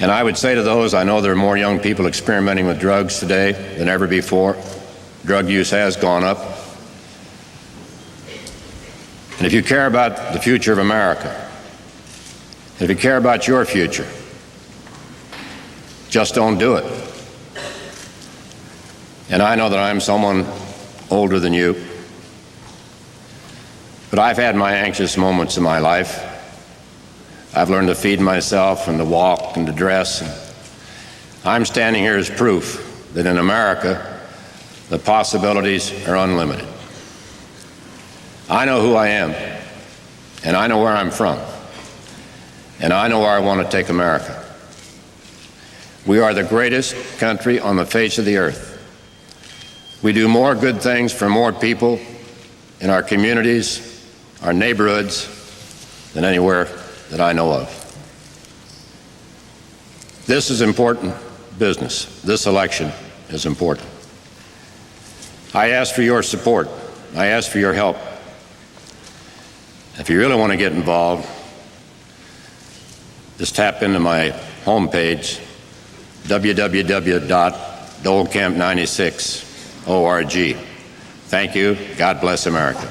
And I would say to those, I know there are more young people experimenting with drugs today than ever before. Drug use has gone up. And if you care about the future of America, if you care about your future, just don't do it. And I know that I'm someone older than you, but I've had my anxious moments in my life. I've learned to feed myself and to walk and to dress. I'm standing here as proof that in America, the possibilities are unlimited. I know who I am, and I know where I'm from, and I know where I want to take America. We are the greatest country on the face of the earth. We do more good things for more people in our communities, our neighborhoods, than anywhere that I know of. This is important business. This election is important. I ask for your support. I ask for your help. If you really want to get involved, just tap into my homepage, www.dolecamp96.org. Thank you. God bless America.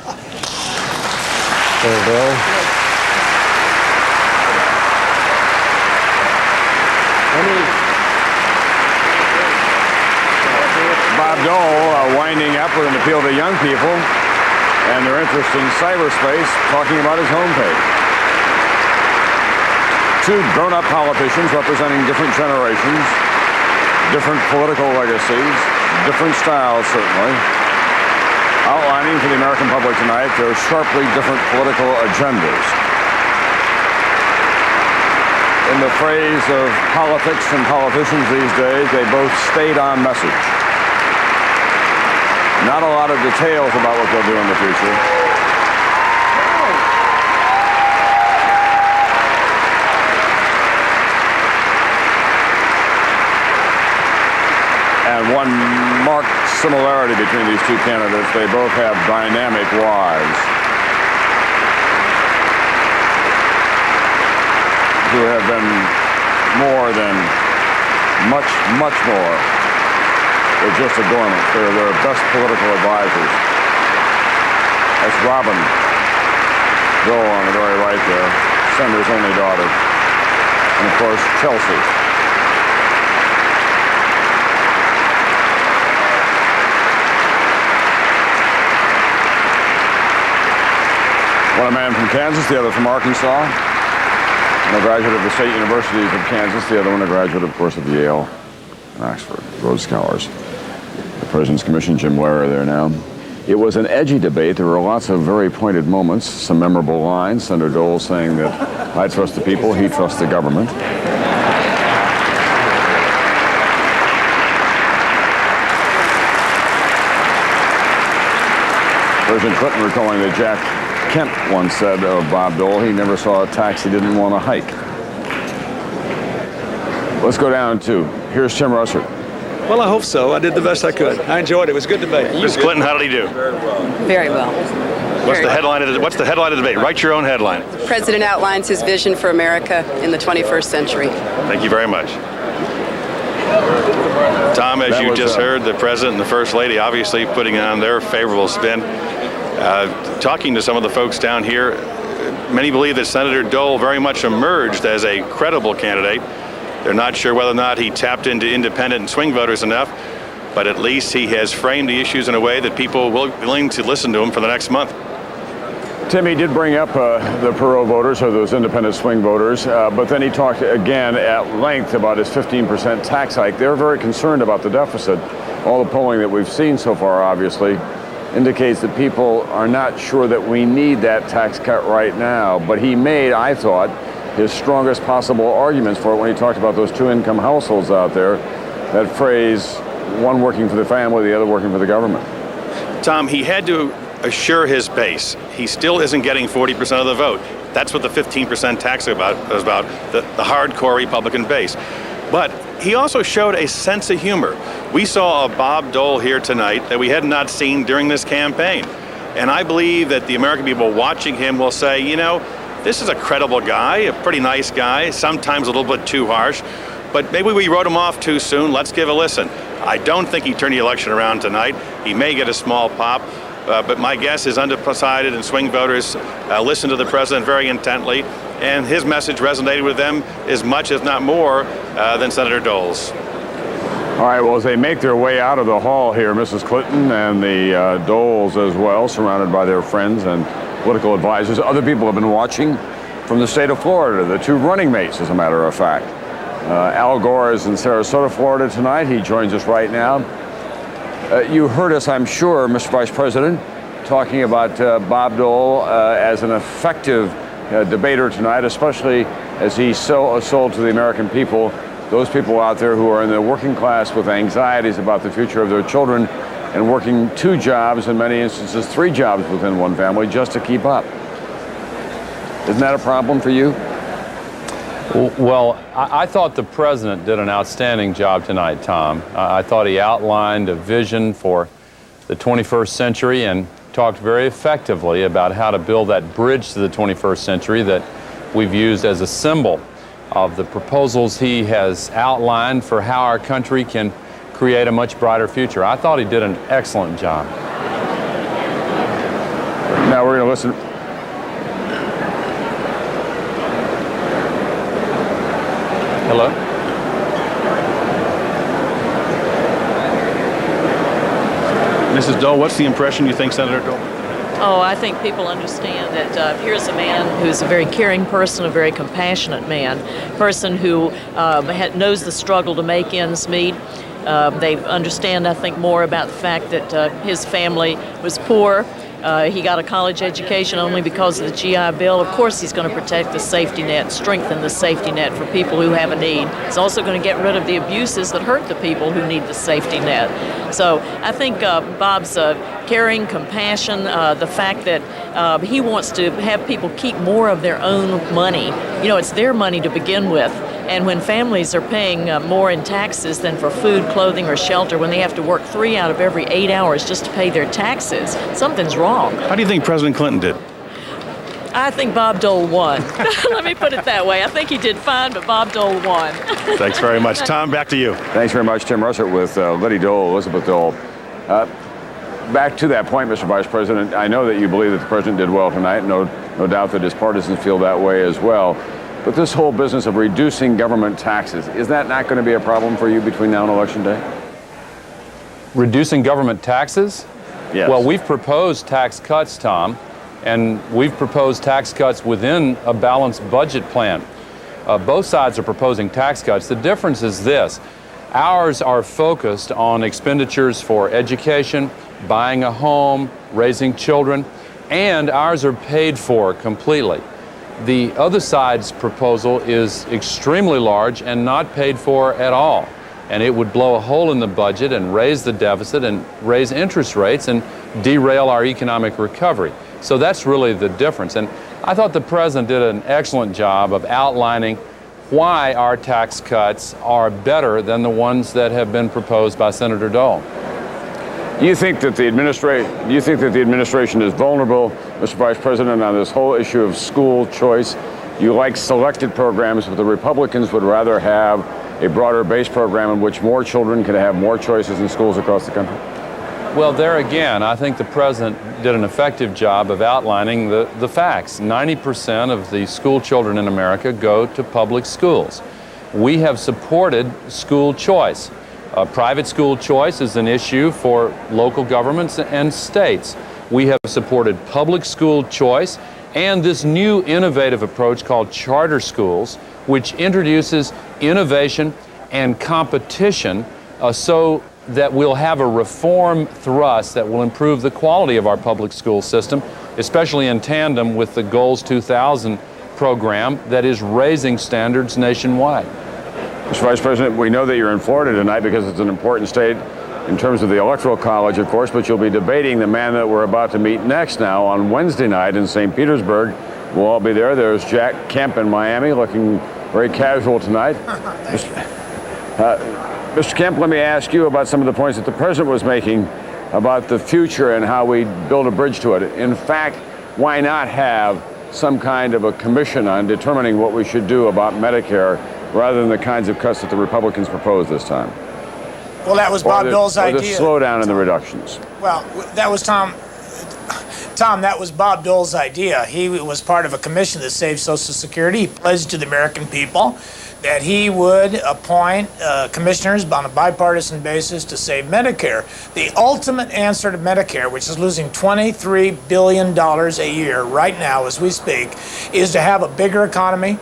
Bob Dole winding up with an appeal to young people and their interest in cyberspace, talking about his homepage. Two grown-up politicians representing different generations, different political legacies, different styles, certainly, outlining for the American public tonight their sharply different political agendas. In the phrase of politics and politicians these days, they both stayed on message. Not a lot of details about what they'll do in the future. And one marked similarity between these two candidates, they both have dynamic wives who have been more than much more than just adornment. They're their best political advisors. That's Robin Dole on the very right there, Senator's only daughter. And of course, Chelsea. One a man from Kansas, the other from Arkansas. One a graduate of the State Universities of Kansas, the other one a graduate, of course, of Yale and Oxford, Rhodes Scholars. The President's Commission, Jim Lehrer there now. It was an edgy debate. There were lots of very pointed moments, some memorable lines. Senator Dole saying that I trust the people, he trusts the government. President Clinton recalling that Jack Kemp once said of Bob Dole, he never saw a tax he didn't want to hike. Let's go down to, here's Tim Russert. Well, I hope so. I did the best I could. I enjoyed it. It was a good debate. Mr. Clinton, how did he do? Very well. What's the headline of the debate? Write your own headline. The president outlines his vision for America in the 21st century. Thank you very much. Tom, as you just heard, the president and the first lady obviously putting on their favorable spin. Talking to some of the folks down here, many believe that Senator Dole very much emerged as a credible candidate. They're not sure whether or not he tapped into independent and swing voters enough, but at least he has framed the issues in a way that people will be willing to listen to him for the next month. Tim, he did bring up the Perot voters, or those independent swing voters, but then he talked again at length about his 15% tax hike. They're very concerned about the deficit. All the polling that we've seen so far, obviously, indicates that people are not sure that we need that tax cut right now. But he made, I thought, his strongest possible arguments for it when he talked about those two-income households out there. That phrase, one working for the family, the other working for the government. Tom, he had to assure his base. He still isn't getting 40% of the vote. That's what the 15% tax is about, the hardcore Republican base. But he also showed a sense of humor. We saw a Bob Dole here tonight that we had not seen during this campaign. And I believe that the American people watching him will say, you know, this is a credible guy, a pretty nice guy, sometimes a little bit too harsh, but maybe we wrote him off too soon. Let's give a listen. I don't think he turned the election around tonight. He may get a small pop, but my guess is undecided and swing voters listen to the president very intently, and his message resonated with them as much, if not more, than Senator Dole's. All right, well, as they make their way out of the hall here, Mrs. Clinton and the Doles as well, surrounded by their friends and political advisors. Other people have been watching from the state of Florida, the two running mates, as a matter of fact. Al Gore is in Sarasota, Florida tonight. He joins us right now. You heard us, I'm sure, Mr. Vice President, talking about Bob Dole as an effective debater tonight, especially as he sold to the American people, those people out there who are in the working class with anxieties about the future of their children and working 2 jobs, in many instances 3 jobs within one family, just to keep up. Isn't that a problem for you? Well, I thought the president did an outstanding job tonight, Tom. I thought he outlined a vision for the 21st century and talked very effectively about how to build that bridge to the 21st century that we've used as a symbol of the proposals he has outlined for how our country can create a much brighter future. I thought he did an excellent job. Now we're going to listen. Hello? Mrs. Dole, what's the impression you think Senator Dole? Oh, I think people understand that here's a man who's a very caring person, a very compassionate man, person who knows the struggle to make ends meet. They understand, I think, more about the fact that his family was poor. He got a college education only because of the GI Bill. Of course, he's going to protect the safety net, strengthen the safety net for people who have a need. He's also going to get rid of the abuses that hurt the people who need the safety net. So I think Bob's caring, compassion, the fact that he wants to have people keep more of their own money. You know, it's their money to begin with. And when families are paying more in taxes than for food, clothing, or shelter, when they have to work 3 out of every 8 hours just to pay their taxes, something's wrong. How do you think President Clinton did? I think Bob Dole won. Let me put it that way. I think he did fine, but Bob Dole won. Thanks very much. Tom, back to you. Thanks very much, Tim Russert with Liddy Dole, Elizabeth Dole. Back to that point, Mr. Vice President, I know that you believe that the president did well tonight. No doubt that his partisans feel that way as well. But this whole business of reducing government taxes, is that not going to be a problem for you between now and Election Day? Reducing government taxes? Yes. Well, we've proposed tax cuts, Tom, and we've proposed tax cuts within a balanced budget plan. Both sides are proposing tax cuts. The difference is this. Ours are focused on expenditures for education, buying a home, raising children, and ours are paid for completely. The other side's proposal is extremely large and not paid for at all. And it would blow a hole in the budget and raise the deficit and raise interest rates and derail our economic recovery. So that's really the difference. And I thought the president did an excellent job of outlining why our tax cuts are better than the ones that have been proposed by Senator Dole. Do you think that the administration is vulnerable, Mr. Vice President, on this whole issue of school choice? You like selected programs, but the Republicans would rather have a broader base program in which more children can have more choices in schools across the country? Well, there again, I think the president did an effective job of outlining the facts. 90% of the school children in America go to public schools. We have supported school choice. Private school choice is an issue for local governments and states. We have supported public school choice and this new innovative approach called charter schools, which introduces innovation and competition so that we'll have a reform thrust that will improve the quality of our public school system, especially in tandem with the Goals 2000 program that is raising standards nationwide. Mr. Vice President, we know that you're in Florida tonight because it's an important state in terms of the Electoral College, of course, but you'll be debating the man that we're about to meet next now on Wednesday night in St. Petersburg. We'll all be there. There's Jack Kemp in Miami looking very casual tonight. Mr. Kemp, let me ask you about some of the points that the president was making about the future and how we build a bridge to it. In fact, why not have some kind of a commission on determining what we should do about Medicare rather than the kinds of cuts that the Republicans proposed this time? Well, that was Bob Dole's Or idea. the slowdown in the reductions? Well, that was Tom, that was Bob Dole's idea. He was part of a commission that saved Social Security. He pledged to the American people that he would appoint commissioners on a bipartisan basis to save Medicare. The ultimate answer to Medicare, which is losing $23 billion a year right now as we speak, is to have a bigger economy,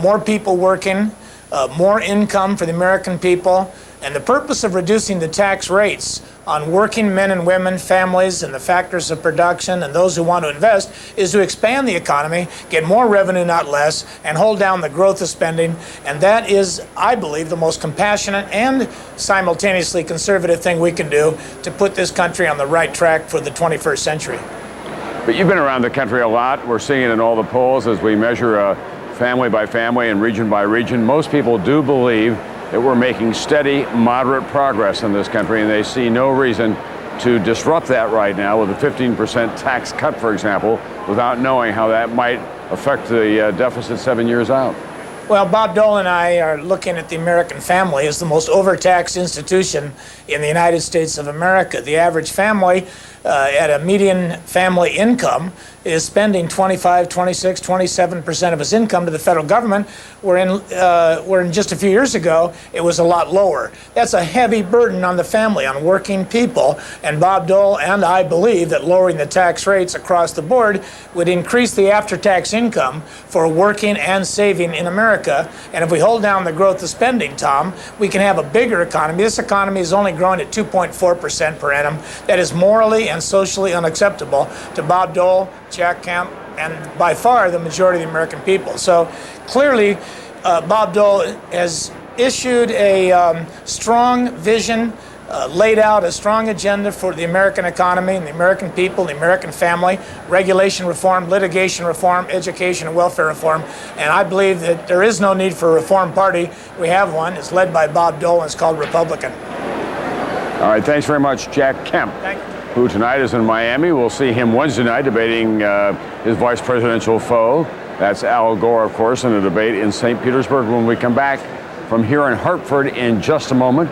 more people working, more income for the American people. And the purpose of reducing the tax rates on working men and women, families, and the factors of production, and those who want to invest, is to expand the economy, get more revenue, not less, and hold down the growth of spending. And that is, I believe, the most compassionate and simultaneously conservative thing we can do to put this country on the right track for the 21st century. But you've been around the country a lot. We're seeing it in all the polls as we measure family by family and region by region. Most people do believe that we're making steady, moderate progress in this country, and they see no reason to disrupt that right now with a 15% tax cut, for example, without knowing how that might affect the deficit 7 years out. Well, Bob Dole and I are looking at the American family as the most overtaxed institution in the United States of America. The average family at a median family income is spending 25, 26, 27% of its income to the federal government, where in just a few years ago, it was a lot lower. That's a heavy burden on the family, on working people, and Bob Dole and I believe that lowering the tax rates across the board would increase the after-tax income for working and saving in America. And if we hold down the growth of spending, Tom, we can have a bigger economy. This economy is only growing at 2.4% per annum. That is morally and socially unacceptable to Bob Dole, Jack Kemp, and by far the majority of the American people. So clearly, Bob Dole has issued a strong vision, laid out a strong agenda for the American economy and the American people, the American family, regulation reform, litigation reform, education and welfare reform. And I believe that there is no need for a reform party. We have one. It's led by Bob Dole and it's called Republican. All right, thanks very much, Jack Kemp, Thank you. who tonight is in Miami. We'll see him Wednesday night debating his vice presidential foe. That's Al Gore, of course, in a debate in St. Petersburg. When we come back from here in Hartford in just a moment,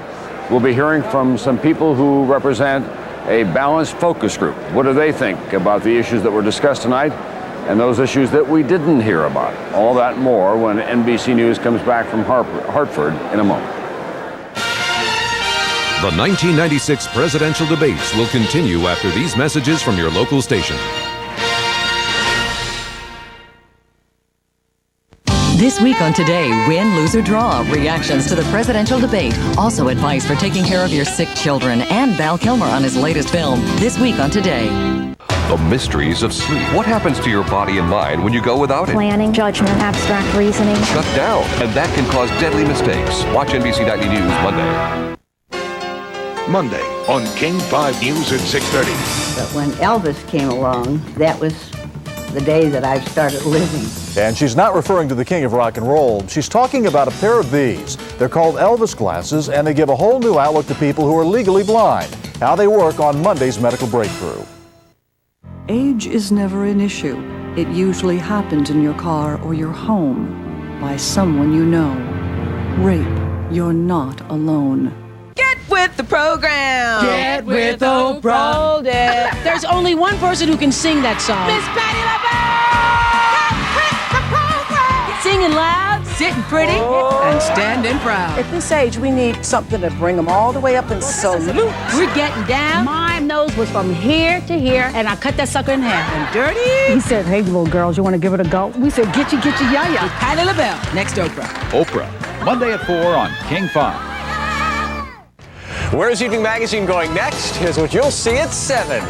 we'll be hearing from some people who represent a balanced focus group. What do they think about the issues that were discussed tonight and those issues that we didn't hear about? All that and more when NBC News comes back from Hartford in a moment. The 1996 presidential debates will continue after these messages from your local station. This week on Today, win, lose, or draw. Reactions to the presidential debate. Also advice for taking care of your sick children. And Val Kilmer on his latest film. This week on Today. The mysteries of sleep. What happens to your body and mind when you go without it? Planning, judgment, abstract reasoning. Shut down. And that can cause deadly mistakes. Watch NBC Nightly News Monday. Monday on King 5 News at 6:30. But when Elvis came along, that was the day that I started living. And she's not referring to the king of rock and roll. She's talking about a pair of these. They're called Elvis glasses, and they give a whole new outlook to people who are legally blind. How they work on Monday's Medical Breakthrough. Age is never an issue. It usually happens in your car or your home by someone you know. Rape, you're not alone. Get with the program. Get with Oprah. Hold it. There's only one person who can sing that song. Miss Patty LaBelle. Get with the program. Singing loud, sitting pretty, and standing proud. At this age, we need something to bring them all the way up and salute. We're getting down. My nose was from here to here, and I cut that sucker in half. And dirty. He said, "Hey, little girls, you want to give it a go?" We said, "Get your yaya." With Patty LaBelle. Next Oprah. Oprah. Monday at 4 on King 5. Where's Evening Magazine going next? Here's what you'll see at 7.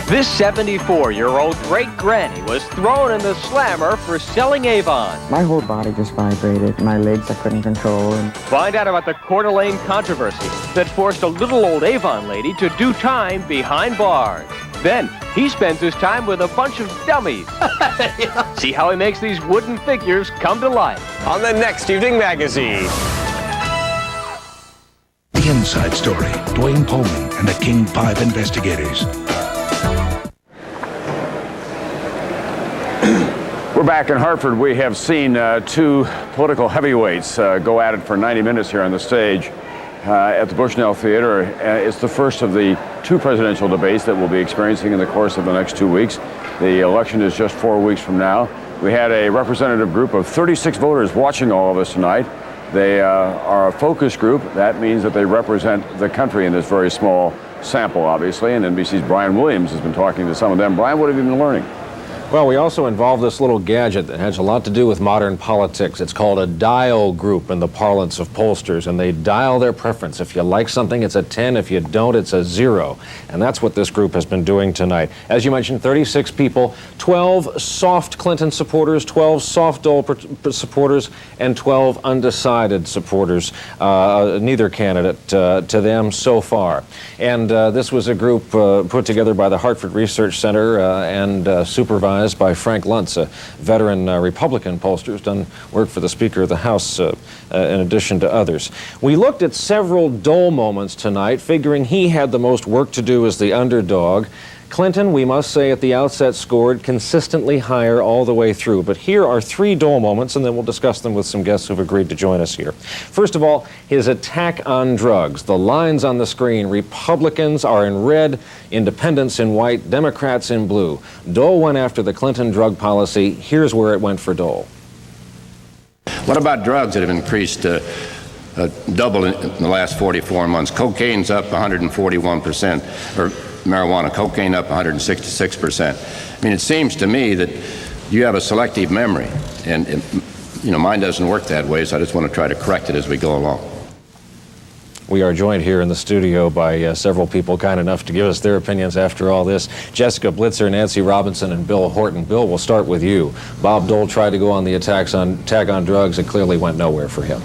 This 74-year-old great-granny was thrown in the slammer for selling Avon. My whole body just vibrated. My legs I couldn't control. Find out about the Coeur d'Alene controversy that forced a little old Avon lady to do time behind bars. Then he spends his time with a bunch of dummies. See how he makes these wooden figures come to life. On the next Evening Magazine. The Inside Story, Dwayne Pullman and the King 5 investigators. We're back in Hartford. We have seen two political heavyweights go at it for 90 minutes here on the stage at the Bushnell Theater. It's the first of the two presidential debates that we'll be experiencing in the course of the next 2 weeks. The election is just 4 weeks from now. We had a representative group of 36 voters watching all of this tonight. They are a focus group. That means that they represent the country in this very small sample, obviously. And NBC's Brian Williams has been talking to some of them. Brian, what have you been learning? Well, we also involved this little gadget that has a lot to do with modern politics. It's called a dial group in the parlance of pollsters, and they dial their preference. If you like something, it's a 10. If you don't, it's a 0. And that's what this group has been doing tonight. As you mentioned, 36 people, 12 soft Clinton supporters, 12 soft Dole supporters, and 12 undecided supporters. Neither candidate to them so far. And this was a group put together by the Hartford Research Center and supervised by Frank Luntz, a veteran Republican pollster who's done work for the Speaker of the House in addition to others. We looked at several Dole moments tonight, figuring he had the most work to do as the underdog. Clinton, we must say at the outset, scored consistently higher all the way through. But here are 3 Dole moments, and then we'll discuss them with some guests who've agreed to join us here. First of all, his attack on drugs. The lines on the screen: Republicans are in red, independents in white, Democrats in blue. Dole went after the Clinton drug policy. Here's where it went for Dole. What about drugs that have increased double in the last 44 months? Cocaine's up 141%, or marijuana, cocaine up 166%. I mean, it seems to me that you have a selective memory, and you know, mine doesn't work that way, so I just want to try to correct it as we go along. We are joined here in the studio by several people kind enough to give us their opinions after all this. Jessica Blitzer, Nancy Robinson, and Bill Horton. Bill, we'll start with you. Bob Dole tried to go on the attack on drugs. It clearly went nowhere for him.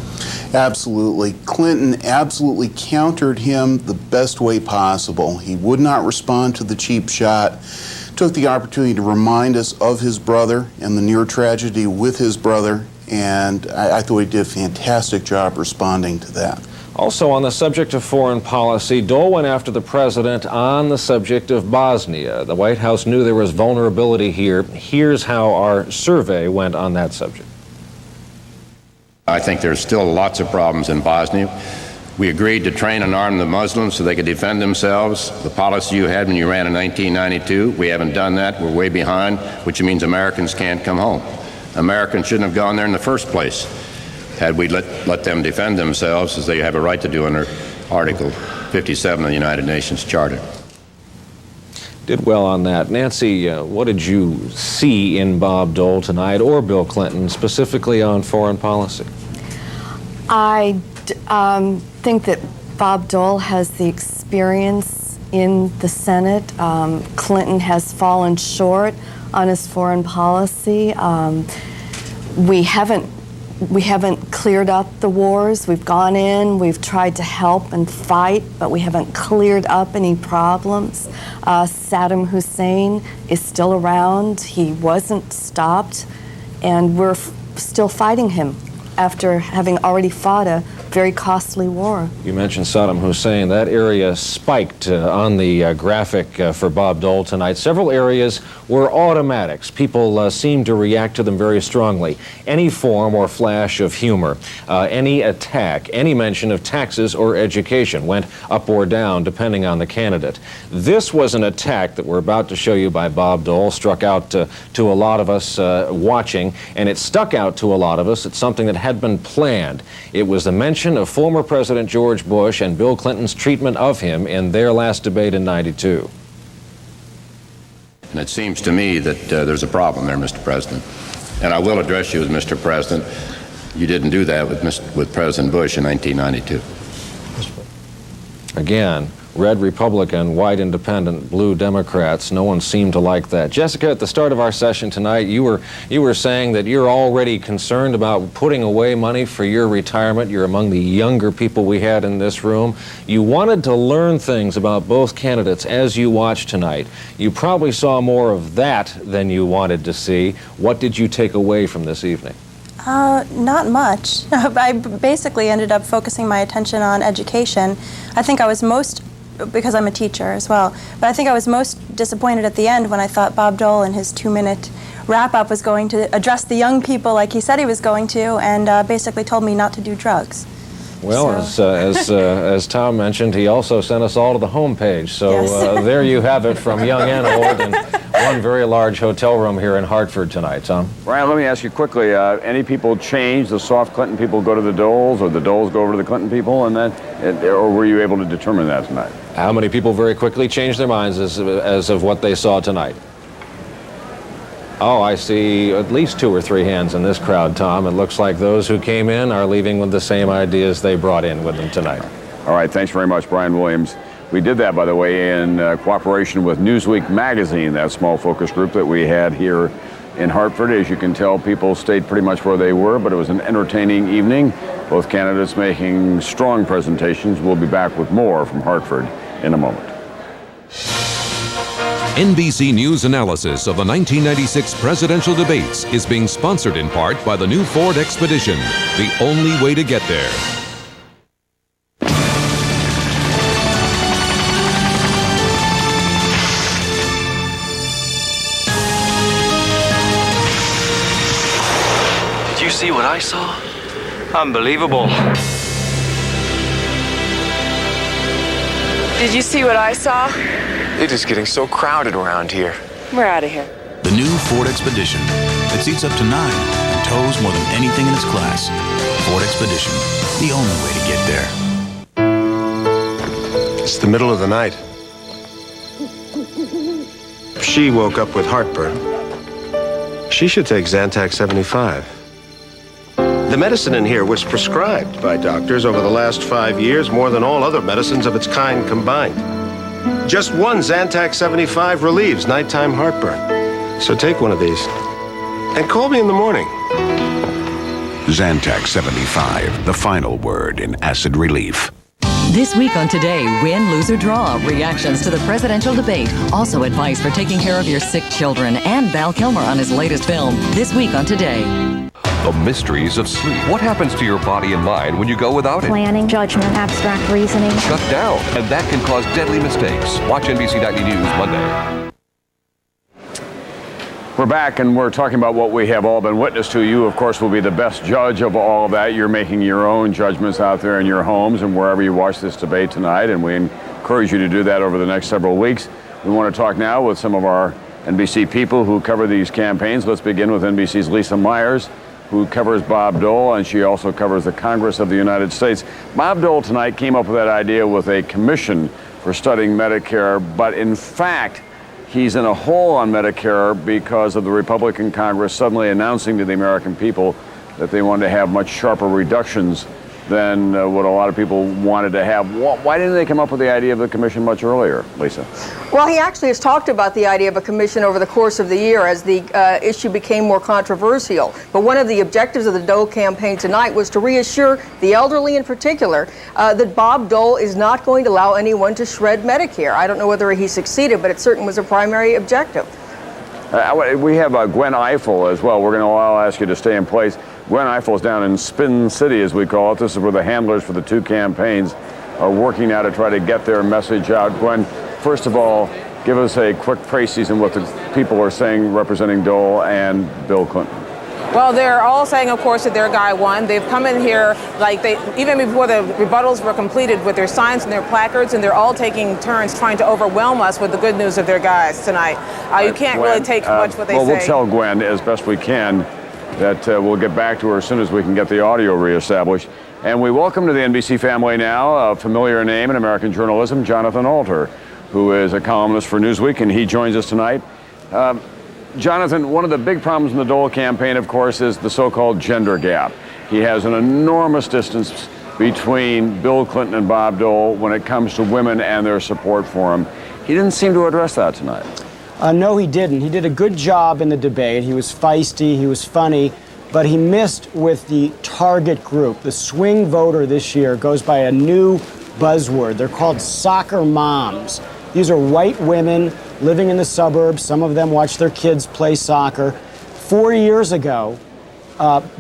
Absolutely. Clinton absolutely countered him the best way possible. He would not respond to the cheap shot, took the opportunity to remind us of his brother and the near tragedy with his brother, and I thought he did a fantastic job responding to that. Also, on the subject of foreign policy, Dole went after the president on the subject of Bosnia. The White House knew there was vulnerability here. Here's how our survey went on that subject. I think there's still lots of problems in Bosnia. We agreed to train and arm the Muslims so they could defend themselves. The policy you had when you ran in 1992, we haven't done that. We're way behind, which means Americans can't come home. Americans shouldn't have gone there in the first place. Had we let them defend themselves, as they have a right to do under Article 57 of the United Nations Charter. Did well on that. Nancy, what did you see in Bob Dole tonight, or Bill Clinton, specifically on foreign policy? I think that Bob Dole has the experience in the Senate. Clinton has fallen short on his foreign policy. We haven't cleared up the wars. We've gone in, we've tried to help and fight, but we haven't cleared up any problems. Saddam Hussein is still around. He wasn't stopped, and we're still fighting him after having already fought a very costly war. You mentioned Saddam Hussein. That area spiked on the graphic for Bob Dole tonight. Several areas were automatics. People seemed to react to them very strongly. Any form or flash of humor, any attack, any mention of taxes or education went up or down depending on the candidate. This was an attack that we're about to show you by Bob Dole, struck out to a lot of us watching, and it stuck out to a lot of us. It's something that had been planned. It was the mention of former President George Bush and Bill Clinton's treatment of him in their last debate in '92. And it seems to me that there's a problem there, Mr. President. And I will address you as Mr. President. You didn't do that with President Bush in 1992. Again, red Republican, white independent, blue Democrats. No one seemed to like that. Jessica, at the start of our session tonight, you were saying that you're already concerned about putting away money for your retirement. You're among the younger people we had in this room. You wanted to learn things about both candidates as you watched tonight. You probably saw more of that than you wanted to see. What did you take away from this evening? Not much. I basically ended up focusing my attention on education. I think I was most because I'm a teacher as well. But I think I was most disappointed at the end when I thought Bob Dole in his 2-minute wrap-up was going to address the young people like he said he was going to, and basically told me not to do drugs. Well, as Tom mentioned, he also sent us all to the homepage. So Yes. there you have it from young and old in one very large hotel room here in Hartford tonight, Tom. Ryan, let me ask you quickly, any people change? The soft Clinton people go to the Doles, or the Doles go over to the Clinton people, and then, or were you able to determine that tonight? How many people very quickly changed their minds as of what they saw tonight? Oh, I see at least 2 or 3 hands in this crowd, Tom. It looks like those who came in are leaving with the same ideas they brought in with them tonight. All right, thanks very much, Brian Williams. We did that, by the way, in cooperation with Newsweek magazine, that small focus group that we had here in Hartford. As you can tell, people stayed pretty much where they were, but it was an entertaining evening. Both candidates making strong presentations. We'll be back with more from Hartford in a moment. NBC News analysis of the 1996 presidential debates is being sponsored in part by the new Ford Expedition, the only way to get there. Did you see what I saw? Unbelievable. Did you see what I saw? It is getting so crowded around here. We're out of here. The new Ford Expedition. It seats up to 9 and tows more than anything in its class. Ford Expedition, the only way to get there. It's the middle of the night. She woke up with heartburn. She should take Zantac 75. The medicine in here was prescribed by doctors over the last 5 years, more than all other medicines of its kind combined. Just one Zantac 75 relieves nighttime heartburn. So take one of these and call me in the morning. Zantac 75, the final word in acid relief. This week on Today, win, lose, or draw. Reactions to the presidential debate. Also advice for taking care of your sick children. And Val Kilmer on his latest film. This week on Today. The mysteries of sleep. What happens to your body and mind when you go without it? Planning, judgment, abstract reasoning. Shut down. And that can cause deadly mistakes. Watch NBC Nightly News Monday. We're back, and we're talking about what we have all been witness to. You, of course, will be the best judge of all of that. You're making your own judgments out there in your homes and wherever you watch this debate tonight, and we encourage you to do that over the next several weeks. We want to talk now with some of our NBC people who cover these campaigns. Let's begin with NBC's Lisa Myers, who covers Bob Dole, and she also covers the Congress of the United States. Bob Dole tonight came up with that idea with a commission for studying Medicare, but in fact, he's in a hole on Medicare because of the Republican Congress suddenly announcing to the American people that they wanted to have much sharper reductions than what a lot of people wanted to have. Why didn't they come up with the idea of the commission much earlier, Lisa? Well, he actually has talked about the idea of a commission over the course of the year as the issue became more controversial. But one of the objectives of the Dole campaign tonight was to reassure the elderly in particular that Bob Dole is not going to allow anyone to shred Medicare. I don't know whether he succeeded, but it certainly was a primary objective. We have Gwen Eiffel as well. We're going to ask you to stay in place. Gwen Eiffel is down in Spin City, as we call it. This is where the handlers for the two campaigns are working now to try to get their message out. Gwen, first of all, give us a quick preseason what the people are saying representing Dole and Bill Clinton. Well, they're all saying, of course, that their guy won. They've come in here like even before the rebuttals were completed with their signs and their placards, and they're all taking turns trying to overwhelm us with the good news of their guys tonight. You can't Gwen, really take much what they say. Well, we'll tell Gwen as best we can that we'll get back to her as soon as we can get the audio reestablished. And we welcome to the NBC family now a familiar name in American journalism, Jonathan Alter, who is a columnist for Newsweek, and he joins us tonight. Jonathan, one of the big problems in the Dole campaign, of course, is the so-called gender gap. He has an enormous distance between Bill Clinton and Bob Dole when it comes to women and their support for him. He didn't seem to address that tonight. No, he didn't. He did a good job in the debate. He was feisty, he was funny, but he missed with the target group. The swing voter this year goes by a new buzzword. They're called soccer moms. These are white women living in the suburbs. Some of them watch their kids play soccer. 4 years ago,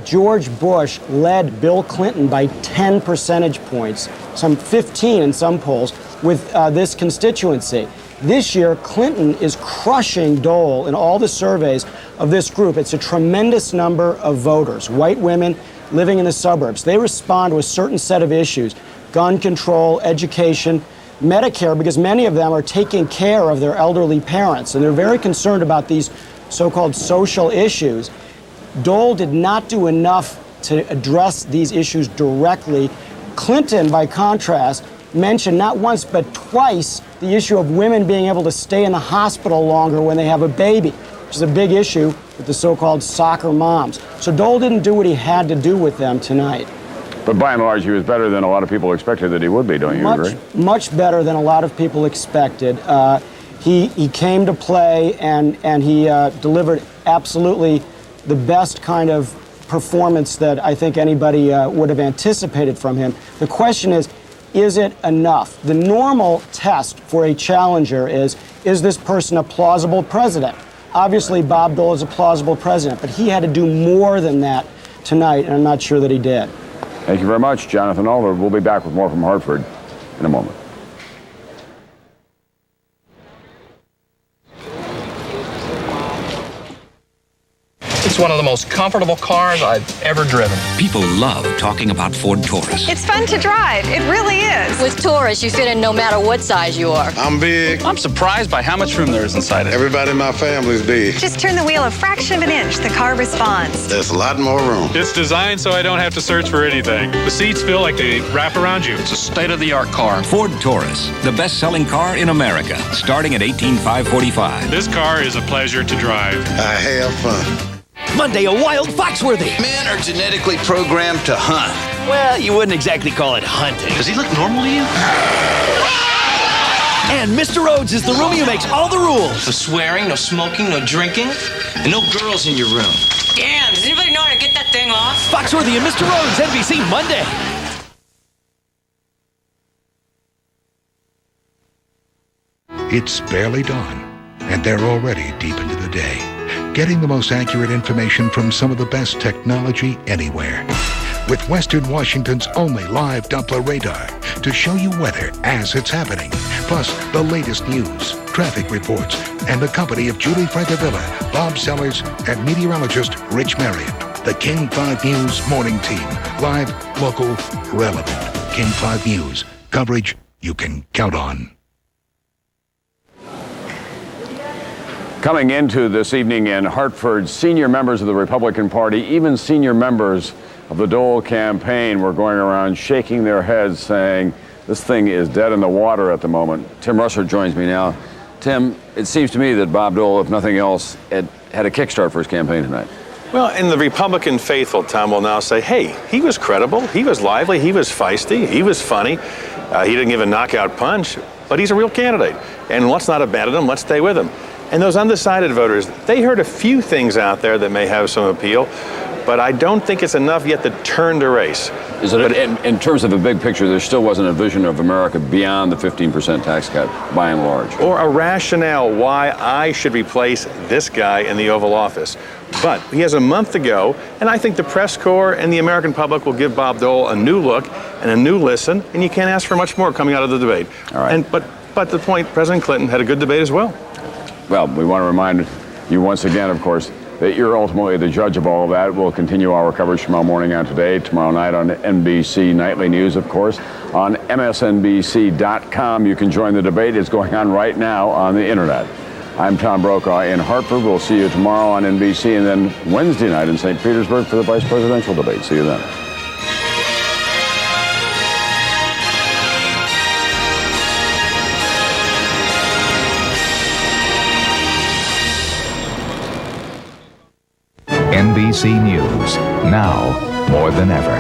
George Bush led Bill Clinton by 10 percentage points, some 15 in some polls, with this constituency. This year, Clinton is crushing Dole in all the surveys of this group. It's a tremendous number of voters, white women living in the suburbs. They respond to a certain set of issues: gun control, education, Medicare, because many of them are taking care of their elderly parents, and they're very concerned about these so-called social issues. Dole did not do enough to address these issues directly. Clinton, by contrast, mentioned not once but twice the issue of women being able to stay in the hospital longer when they have a baby, which is a big issue with the so-called soccer moms. So Dole didn't do what he had to do with them tonight. But by and large, he was better than a lot of people expected that he would be, don't you agree? Much better than a lot of people expected. He came to play, and he delivered absolutely the best kind of performance that I think anybody would have anticipated from him. The question is it enough? The normal test for a challenger is this person a plausible president? Obviously, Bob Dole is a plausible president, but he had to do more than that tonight, and I'm not sure that he did. Thank you very much, Jonathan Alder. We'll be back with more from Hartford in a moment. It's one of the most comfortable cars I've ever driven. People love talking about Ford Taurus. It's fun to drive. It really is. With Taurus, you fit in no matter what size you are. I'm big. I'm surprised by how much room there is inside it. Everybody in my family's big. Just turn the wheel a fraction of an inch. The car responds. There's a lot more room. It's designed so I don't have to search for anything. The seats feel like they wrap around you. It's a state-of-the-art car. Ford Taurus, the best-selling car in America, starting at $18,545. This car is a pleasure to drive. I have fun. Monday, a wild Foxworthy. Men are genetically programmed to hunt. Well, you wouldn't exactly call it hunting. Does he look normal to you? And Mr. Rhodes is the roomie who makes all the rules. No swearing, no smoking, no drinking, and no girls in your room. Damn, does anybody know how to get that thing off? Foxworthy and Mr. Rhodes, NBC, Monday. It's barely dawn, and they're already deep into the day, getting the most accurate information from some of the best technology anywhere. With Western Washington's only live Doppler radar to show you weather as it's happening, plus the latest news, traffic reports, and the company of Julie Francavilla, Bob Sellers, and meteorologist Rich Marriott. The King 5 News Morning Team. Live, local, relevant. King 5 News. Coverage you can count on. Coming into this evening in Hartford, senior members of the Republican Party, even senior members of the Dole campaign, were going around shaking their heads saying, this thing is dead in the water at the moment. Tim Russer joins me now. Tim, it seems to me that Bob Dole, if nothing else, had a kickstart for his campaign tonight. Well, and the Republican faithful, Tom, will now say, hey, he was credible, he was lively, he was feisty, he was funny. He didn't give a knockout punch, but he's a real candidate. And let's not abandon him, let's stay with him. And those undecided voters, they heard a few things out there that may have some appeal, but I don't think it's enough yet to turn the race. Is it, in terms of a big picture, there still wasn't a vision of America beyond the 15% tax cut, by and large? Or a rationale why I should replace this guy in the Oval Office. But he has a month to go, and I think the press corps and the American public will give Bob Dole a new look and a new listen, and you can't ask for much more coming out of the debate. All right. But the point, President Clinton had a good debate as well. Well, we want to remind you once again, of course, that you're ultimately the judge of all of that. We'll continue our coverage tomorrow morning on Today, tomorrow night on NBC Nightly News, of course. On MSNBC.com, you can join the debate. It's going on right now on the internet. I'm Tom Brokaw in Hartford. We'll see you tomorrow on NBC and then Wednesday night in St. Petersburg for the vice presidential debate. See you then. NBC News, now more than ever.